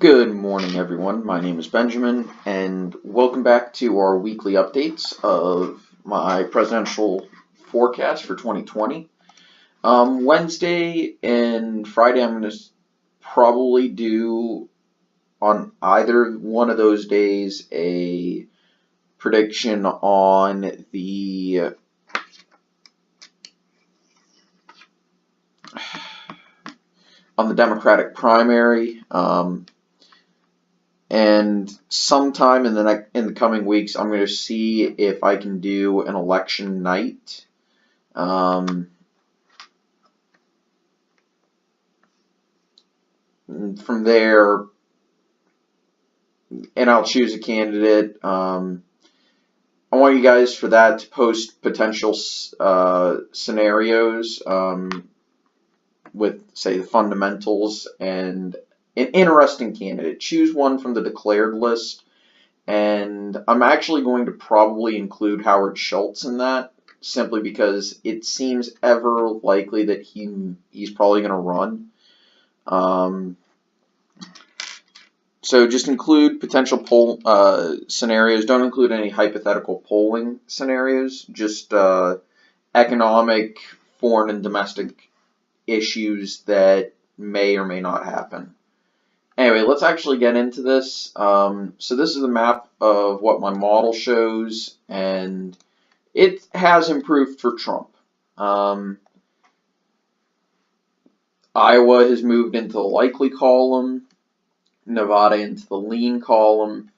Good morning, everyone. My name is Benjamin, and welcome back to our weekly updates of my presidential forecast for 2020. Wednesday and Friday, I'm going to probably do on either one of those days a prediction on the Democratic primary. And sometime in the coming weeks, I'm going to see if I can do an election night. From there, and I'll choose a candidate. I want you guys for that to post potential scenarios with, say, the fundamentals and an interesting candidate. Choose one from the declared list, and I'm actually going to probably include Howard Schultz in that, simply because it seems ever likely that he's probably going to run. So just include potential poll scenarios. Don't include any hypothetical polling scenarios. Just economic, foreign, and domestic issues that may or may not happen. Anyway, let's actually get into this. So this is a map of what my model shows, and it has improved for Trump. Iowa has moved into the likely column, Nevada into the lean column.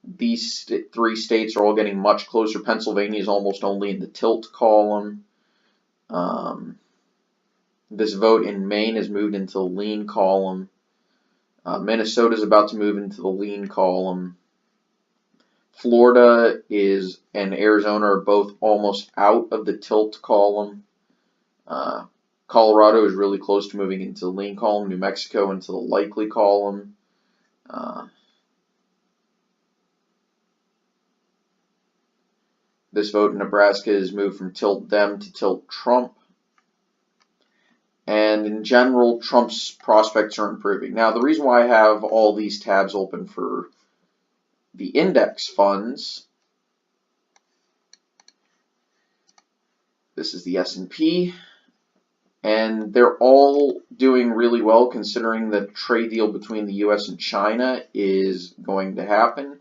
These three states are all getting much closer. Pennsylvania is almost only in the tilt column. This vote in Maine has moved into the lean column. Minnesota is about to move into the lean column. Florida and Arizona are both almost out of the tilt column. Colorado is really close to moving into the lean column. New Mexico into the likely column. This vote in Nebraska has moved from tilt Dem to tilt Trump. And in general, Trump's prospects are improving. Now, the reason why I have all these tabs open for the index funds, this is the S&P, and they're all doing really well considering the trade deal between the U.S. and China is going to happen.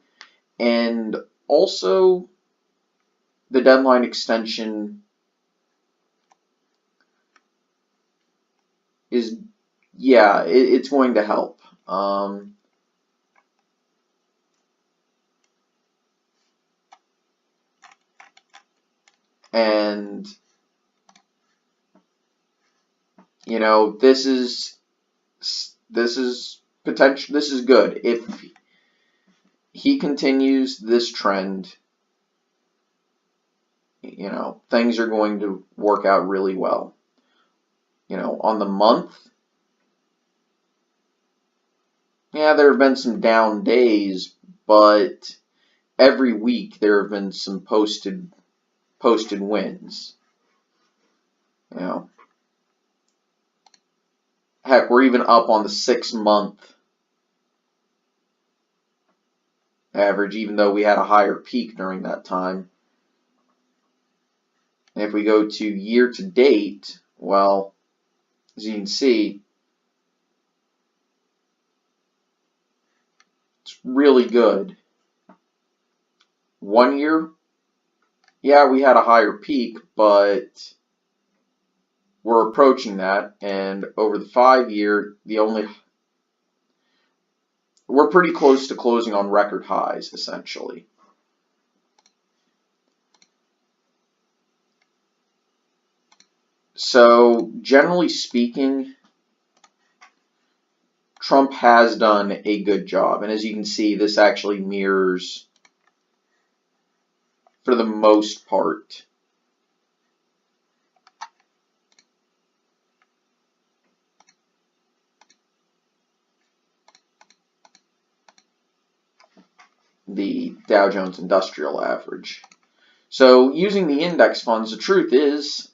And also, the deadline extension is, it's going to help. And you know, this is potential. This is good. If he continues this trend, you know, things are going to work out really well. You know, on the month, there have been some down days, but every week there have been some posted wins. You know, heck, we're even up on the 6-month average, even though we had a higher peak during that time. And if we go to year to date, well, as you can see, it's really good. 1 year, we had a higher peak, but we're approaching that. And over the 5-year, we're pretty close to closing on record highs, essentially. So, generally speaking, Trump has done a good job. And as you can see, this actually mirrors, for the most part, the Dow Jones Industrial Average. So, using the index funds, the truth is,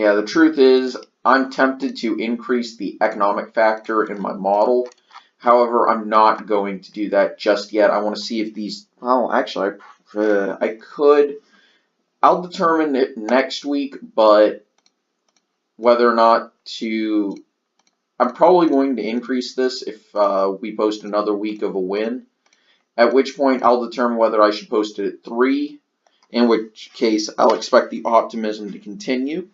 Yeah, the truth is, I'm tempted to increase the economic factor in my model. However, I'm not going to do that just yet. I want to see if these, well, actually, I could, I'll determine it next week, but whether or not to, I'm probably going to increase this if we post another week of a win, at which point I'll determine whether I should post it at 3, in which case I'll expect the optimism to continue,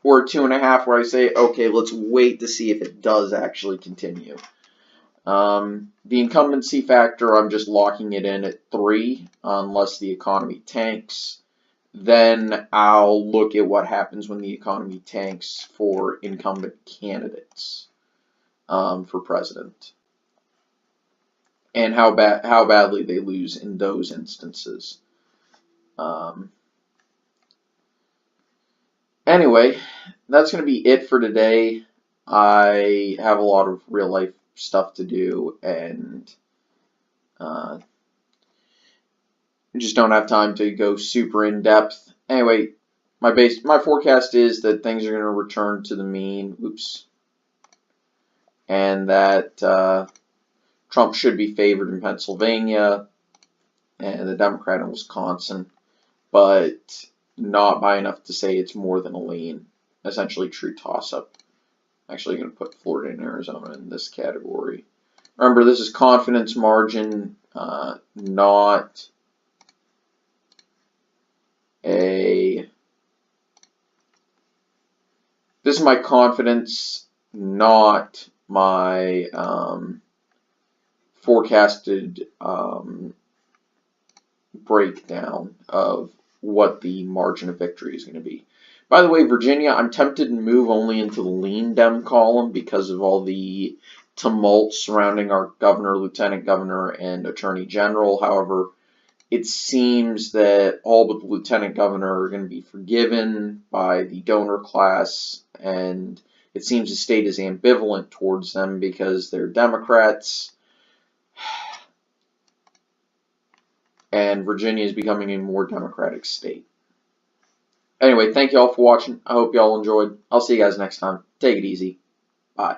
or 2.5 where I say, okay, let's wait to see if it does actually continue. The incumbency factor, I'm just locking it in at 3 unless the economy tanks. Then I'll look at what happens when the economy tanks for incumbent candidates for president, and how badly they lose in those instances. Anyway, that's going to be it for today. I have a lot of real life stuff to do, and just don't have time to go super in depth. Anyway, my forecast is that things are going to return to the mean. Oops. And that Trump should be favored in Pennsylvania and the Democrat in Wisconsin, but not by enough to say it's more than a lean. Essentially, true toss-up. Actually, going to put Florida and Arizona in this category. Remember, this is confidence margin, not a. This is my confidence, not my forecasted breakdown of what the margin of victory is going to be. By the way, Virginia, I'm tempted to move only into the lean Dem column because of all the tumult surrounding our governor, lieutenant governor, and attorney general. However, it seems that all but the lieutenant governor are going to be forgiven by the donor class, and it seems the state is ambivalent towards them because they're Democrats, and Virginia is becoming a more Democratic state. Anyway, thank you all for watching. I hope you all enjoyed. I'll see you guys next time. Take it easy. Bye.